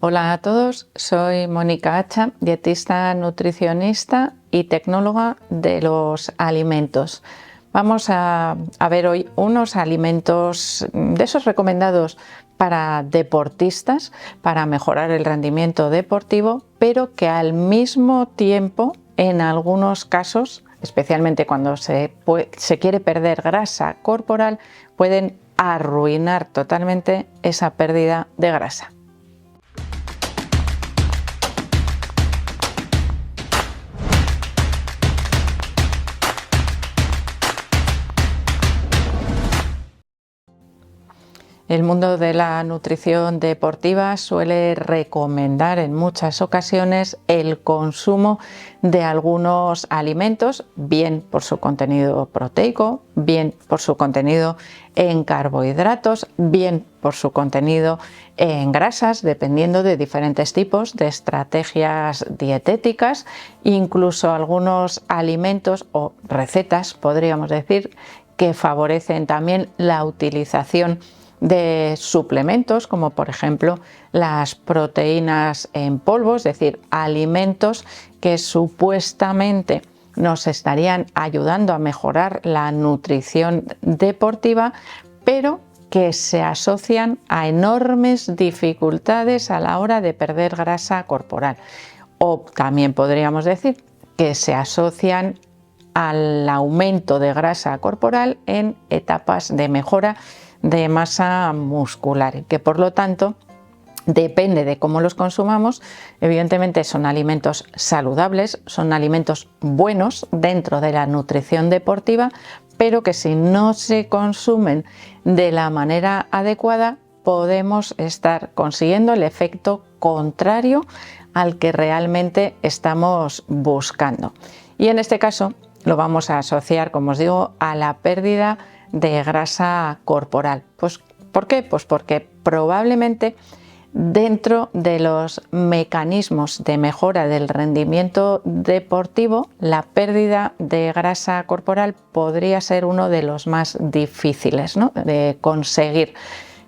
Hola a todos, soy Mónica Hacha, dietista, nutricionista y tecnóloga de los alimentos. Vamos a ver hoy unos alimentos de esos recomendados para deportistas, para mejorar el rendimiento deportivo, pero que al mismo tiempo, en algunos casos, especialmente cuando se quiere perder grasa corporal, pueden arruinar totalmente esa pérdida de grasa. El mundo de la nutrición deportiva suele recomendar en muchas ocasiones el consumo de algunos alimentos, bien por su contenido proteico, bien por su contenido en carbohidratos, bien por su contenido en grasas, dependiendo de diferentes tipos de estrategias dietéticas, incluso algunos alimentos o recetas, podríamos decir, que favorecen también la utilización de suplementos, como por ejemplo las proteínas en polvo, es decir, alimentos que supuestamente nos estarían ayudando a mejorar la nutrición deportiva, pero que se asocian a enormes dificultades a la hora de perder grasa corporal. O también podríamos decir que se asocian al aumento de grasa corporal en etapas de mejora de masa muscular, que por lo tanto depende de cómo los consumamos. Evidentemente son alimentos saludables, son alimentos buenos dentro de la nutrición deportiva, pero que si no se consumen de la manera adecuada podemos estar consiguiendo el efecto contrario al que realmente estamos buscando. Y en este caso lo vamos a asociar, como os digo, a la pérdida de grasa corporal. Pues, ¿por qué? Pues porque probablemente dentro de los mecanismos de mejora del rendimiento deportivo, la pérdida de grasa corporal podría ser uno de los más difíciles, ¿no?, de conseguir.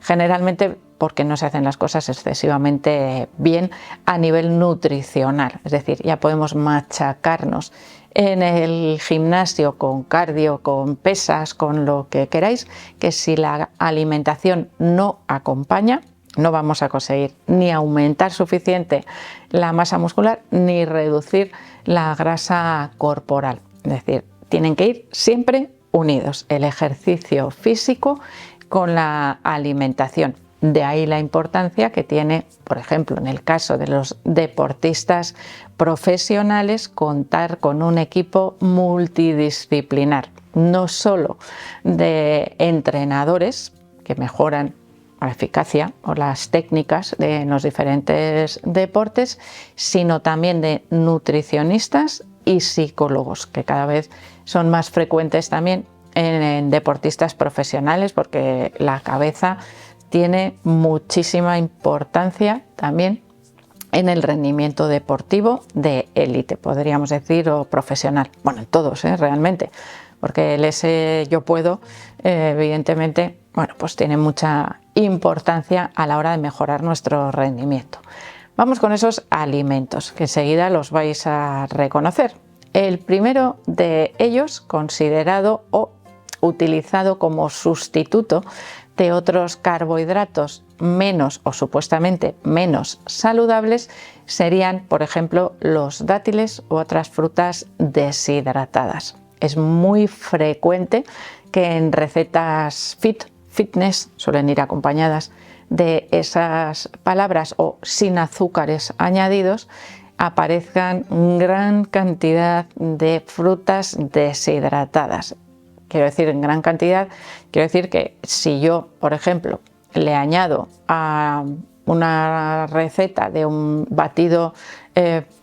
Generalmente porque no se hacen las cosas excesivamente bien a nivel nutricional, es decir, ya podemos machacarnos en el gimnasio con cardio, con pesas, con lo que queráis, que si la alimentación no acompaña, no vamos a conseguir ni aumentar suficiente la masa muscular ni reducir la grasa corporal. Es decir, tienen que ir siempre unidos el ejercicio físico con la alimentación. De ahí la importancia que tiene, por ejemplo, en el caso de los deportistas profesionales, contar con un equipo multidisciplinar, no solo de entrenadores que mejoran la eficacia o las técnicas de los diferentes deportes, sino también de nutricionistas y psicólogos, que cada vez son más frecuentes también en deportistas profesionales, porque la cabeza tiene muchísima importancia también en el rendimiento deportivo de élite, podríamos decir, o profesional. Bueno, en todos, realmente, porque el ese yo puedo, evidentemente, bueno, pues tiene mucha importancia a la hora de mejorar nuestro rendimiento. Vamos con esos alimentos, que enseguida los vais a reconocer. El primero de ellos, considerado o utilizado como sustituto de otros carbohidratos menos o supuestamente menos saludables, serían, por ejemplo, los dátiles u otras frutas deshidratadas. Es muy frecuente que en recetas fitness suelen ir acompañadas de esas palabras o sin azúcares añadidos, aparezcan gran cantidad de frutas deshidratadas. Quiero decir, en gran cantidad, quiero decir que si yo, por ejemplo, le añado a una receta de un batido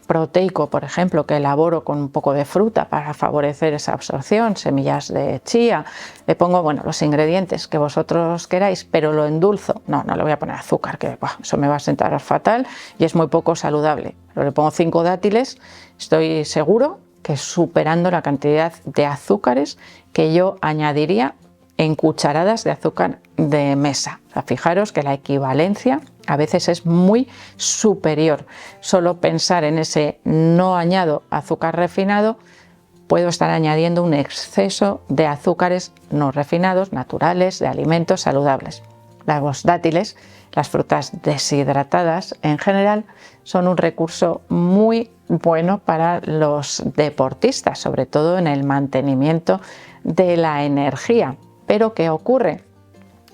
proteico, por ejemplo, que elaboro con un poco de fruta para favorecer esa absorción, semillas de chía, le pongo, bueno, los ingredientes que vosotros queráis, pero lo endulzo. No le voy a poner azúcar, que eso me va a sentar fatal y es muy poco saludable. Pero le pongo 5 dátiles, estoy seguro que superando la cantidad de azúcares que yo añadiría en cucharadas de azúcar de mesa. O sea, fijaros que la equivalencia A veces es muy superior. Solo pensar en ese no añado azúcar refinado, puedo estar añadiendo un exceso de azúcares no refinados, naturales, de alimentos saludables. Los dátiles, las frutas deshidratadas en general, son un recurso muy bueno para los deportistas, sobre todo en el mantenimiento de la energía. Pero ¿qué ocurre?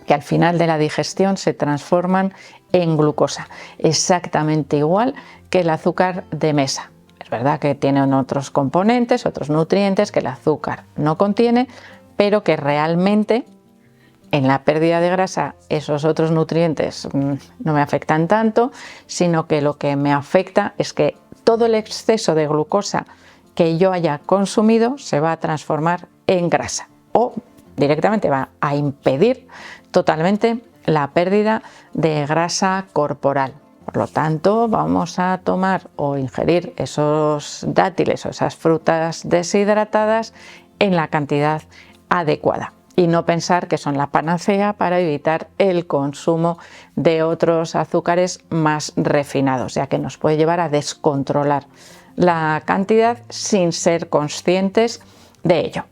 Que al final de la digestión se transforman en glucosa, exactamente igual que el azúcar de mesa. Es verdad que tienen otros componentes, otros nutrientes que el azúcar no contiene, pero que realmente en la pérdida de grasa esos otros nutrientes no me afectan tanto, sino que lo que me afecta es que todo el exceso de glucosa que yo haya consumido se va a transformar en grasa o directamente va a impedir totalmente la pérdida de grasa corporal. Por lo tanto, vamos a tomar o ingerir esos dátiles o esas frutas deshidratadas en la cantidad adecuada y no pensar que son la panacea para evitar el consumo de otros azúcares más refinados, ya que nos puede llevar a descontrolar la cantidad sin ser conscientes de ello.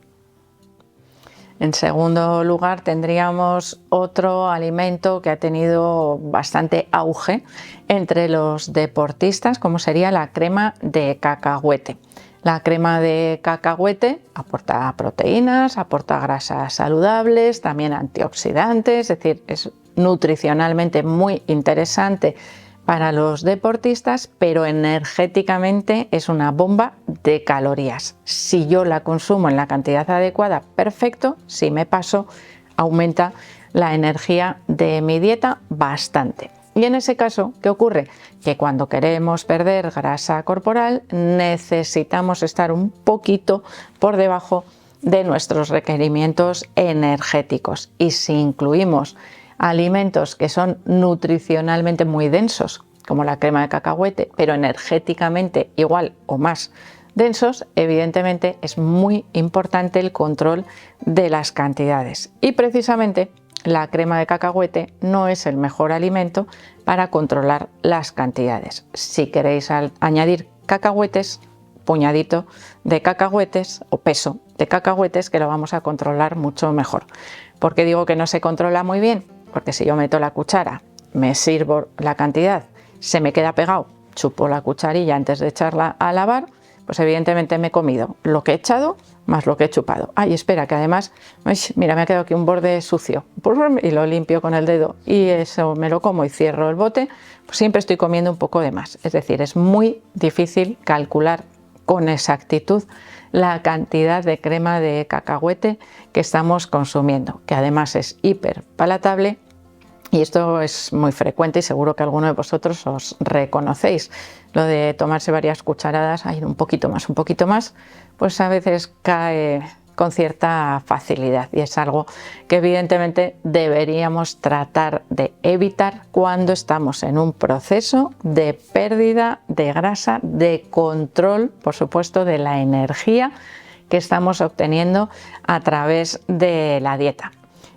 En segundo lugar, tendríamos otro alimento que ha tenido bastante auge entre los deportistas, como sería la crema de cacahuete. La crema de cacahuete aporta proteínas, aporta grasas saludables, también antioxidantes, es decir, es nutricionalmente muy interesante para los deportistas, pero energéticamente es una bomba de calorías. Si yo la consumo en la cantidad adecuada, perfecto. Si me paso, aumenta la energía de mi dieta bastante. Y en ese caso, ¿qué ocurre? Que cuando queremos perder grasa corporal necesitamos estar un poquito por debajo de nuestros requerimientos energéticos. Y si incluimos alimentos que son nutricionalmente muy densos, como la crema de cacahuete, pero energéticamente igual o más densos, evidentemente es muy importante el control de las cantidades. Y precisamente la crema de cacahuete no es el mejor alimento para controlar las cantidades. Si queréis añadir cacahuetes, puñadito de cacahuetes o peso de cacahuetes, que lo vamos a controlar mucho mejor. ¿Por qué digo que no se controla muy bien? Porque si yo meto la cuchara, me sirvo la cantidad, se me queda pegado, chupo la cucharilla antes de echarla a lavar, pues evidentemente me he comido lo que he echado más lo que he chupado. Ay, espera, que además, mira, me ha quedado aquí un borde sucio y lo limpio con el dedo y eso me lo como y cierro el bote, pues siempre estoy comiendo un poco de más. Es decir, es muy difícil calcular con exactitud la cantidad de crema de cacahuete que estamos consumiendo, que además es hiper palatable. Y esto es muy frecuente y seguro que alguno de vosotros os reconocéis. Lo de tomarse varias cucharadas, ay, un poquito más, pues a veces cae con cierta facilidad y es algo que evidentemente deberíamos tratar de evitar cuando estamos en un proceso de pérdida de grasa, de control, por supuesto, de la energía que estamos obteniendo a través de la dieta.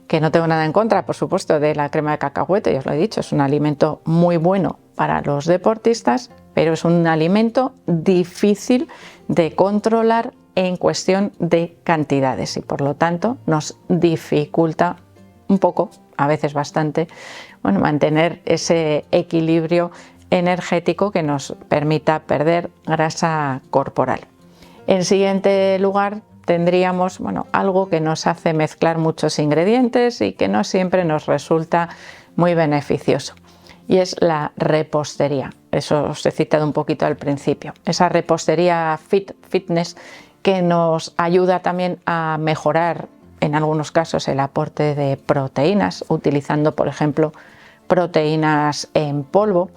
Que no tengo nada en contra, por supuesto, de la crema de cacahuete, ya os lo he dicho, es un alimento muy bueno para los deportistas, pero es un alimento difícil de controlar en cuestión de cantidades y por lo tanto nos dificulta un poco, a veces bastante, bueno, mantener ese equilibrio energético que nos permita perder grasa corporal. En siguiente lugar, tendríamos algo que nos hace mezclar muchos ingredientes y que no siempre nos resulta muy beneficioso. Y es la repostería. Eso os he citado un poquito al principio. Esa repostería fitness que nos ayuda también a mejorar en algunos casos el aporte de proteínas, utilizando por ejemplo proteínas en polvo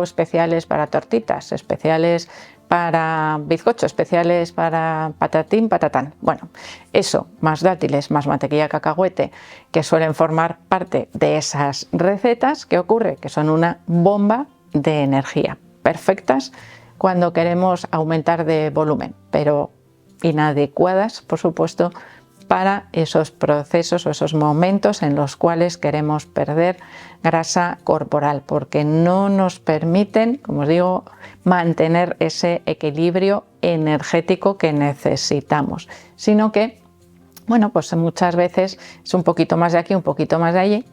especiales para tortitas, especiales para bizcocho, especiales para patatín, patatán. Bueno, eso, más dátiles, más mantequilla de cacahuete, que suelen formar parte de esas recetas. ¿Qué ocurre? Que son una bomba de energía, perfectas cuando queremos aumentar de volumen, pero inadecuadas, por supuesto, para esos procesos o esos momentos en los cuales queremos perder grasa corporal, porque no nos permiten, como os digo, mantener ese equilibrio energético que necesitamos, sino que, bueno, pues muchas veces es un poquito más de aquí, un poquito más de allí,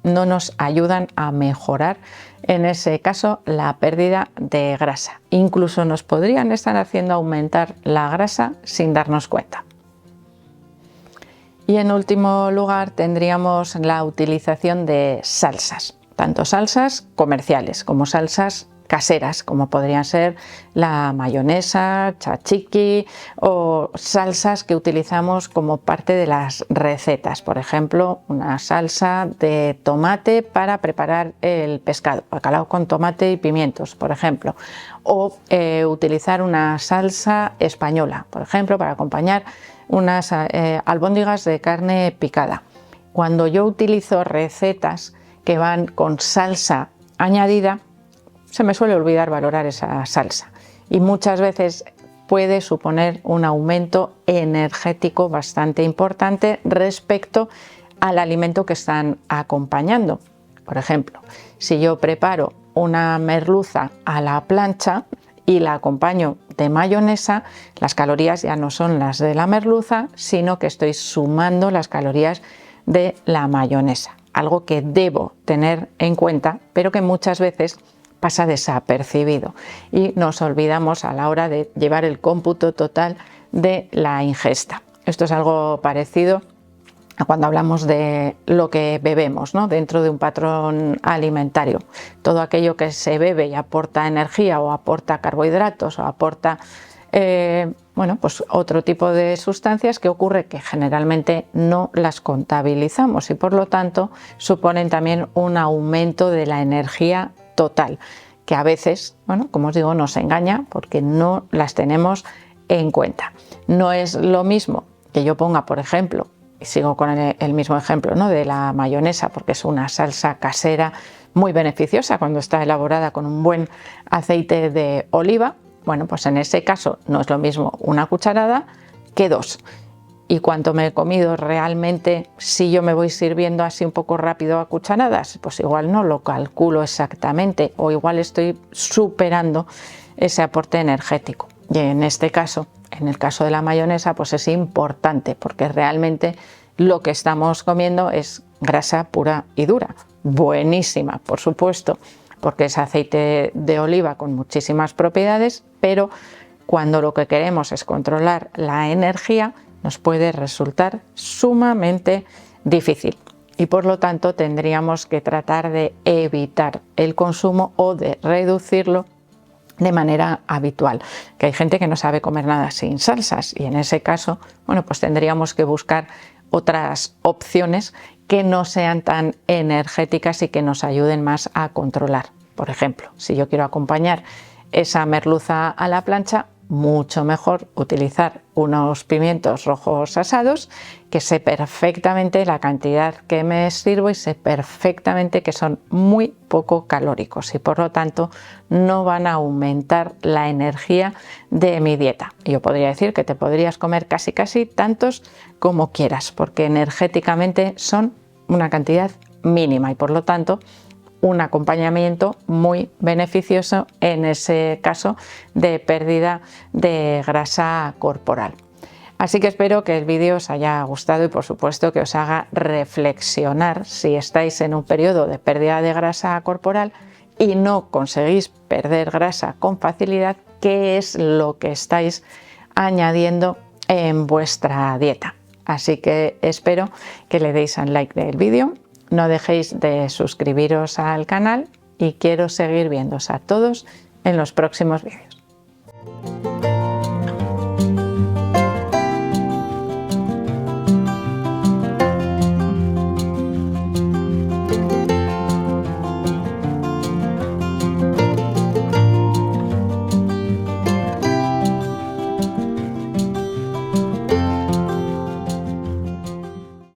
no nos ayudan a mejorar, en ese caso, la pérdida de grasa. Incluso nos podrían estar haciendo aumentar la grasa sin darnos cuenta. Y en último lugar tendríamos la utilización de salsas, tanto salsas comerciales como salsas caseras, como podrían ser la mayonesa, tzatziki o salsas que utilizamos como parte de las recetas. Por ejemplo, una salsa de tomate para preparar el pescado, bacalao con tomate y pimientos, por ejemplo, o utilizar una salsa española, por ejemplo, para acompañar unas albóndigas de carne picada. Cuando yo utilizo recetas que van con salsa añadida, se me suele olvidar valorar esa salsa y muchas veces puede suponer un aumento energético bastante importante respecto al alimento que están acompañando. Por ejemplo, si yo preparo una merluza a la plancha y la acompaño de mayonesa, las calorías ya no son las de la merluza, sino que estoy sumando las calorías de la mayonesa, algo que debo tener en cuenta, pero que muchas veces pasa desapercibido y nos olvidamos a la hora de llevar el cómputo total de la ingesta. Esto es algo parecido a cuando hablamos de lo que bebemos, ¿no? Dentro de un patrón alimentario. Todo aquello que se bebe y aporta energía o aporta carbohidratos o aporta bueno, pues otro tipo de sustancias, que ocurre que generalmente no las contabilizamos y por lo tanto suponen también un aumento de la energía total, que a veces, bueno, como os digo, nos engaña porque no las tenemos en cuenta. No es lo mismo que yo ponga, por ejemplo, y sigo con el mismo ejemplo, ¿no?, de la mayonesa, porque es una salsa casera muy beneficiosa cuando está elaborada con un buen aceite de oliva. Bueno, pues en ese caso no es lo mismo una cucharada que dos. ¿Y cuánto me he comido realmente si yo me voy sirviendo así un poco rápido a cucharadas? Pues igual no lo calculo exactamente o igual estoy superando ese aporte energético. Y en este caso, en el caso de la mayonesa, pues es importante porque realmente lo que estamos comiendo es grasa pura y dura. Buenísima, por supuesto, porque es aceite de oliva con muchísimas propiedades, pero cuando lo que queremos es controlar la energía, nos puede resultar sumamente difícil y por lo tanto tendríamos que tratar de evitar el consumo o de reducirlo de manera habitual, que hay gente que no sabe comer nada sin salsas y en ese caso, bueno, pues tendríamos que buscar otras opciones que no sean tan energéticas y que nos ayuden más a controlar. Por ejemplo, si yo quiero acompañar esa merluza a la plancha, mucho mejor utilizar unos pimientos rojos asados, que sé perfectamente la cantidad que me sirvo y sé perfectamente que son muy poco calóricos y por lo tanto no van a aumentar la energía de mi dieta. Yo podría decir que te podrías comer casi tantos como quieras, porque energéticamente son una cantidad mínima y por lo tanto un acompañamiento muy beneficioso en ese caso de pérdida de grasa corporal. Así que espero que el vídeo os haya gustado y por supuesto que os haga reflexionar si estáis en un periodo de pérdida de grasa corporal y no conseguís perder grasa con facilidad, qué es lo que estáis añadiendo en vuestra dieta. Así que espero que le deis al like del vídeo. No dejéis de suscribiros al canal y quiero seguir viéndoos a todos en los próximos vídeos.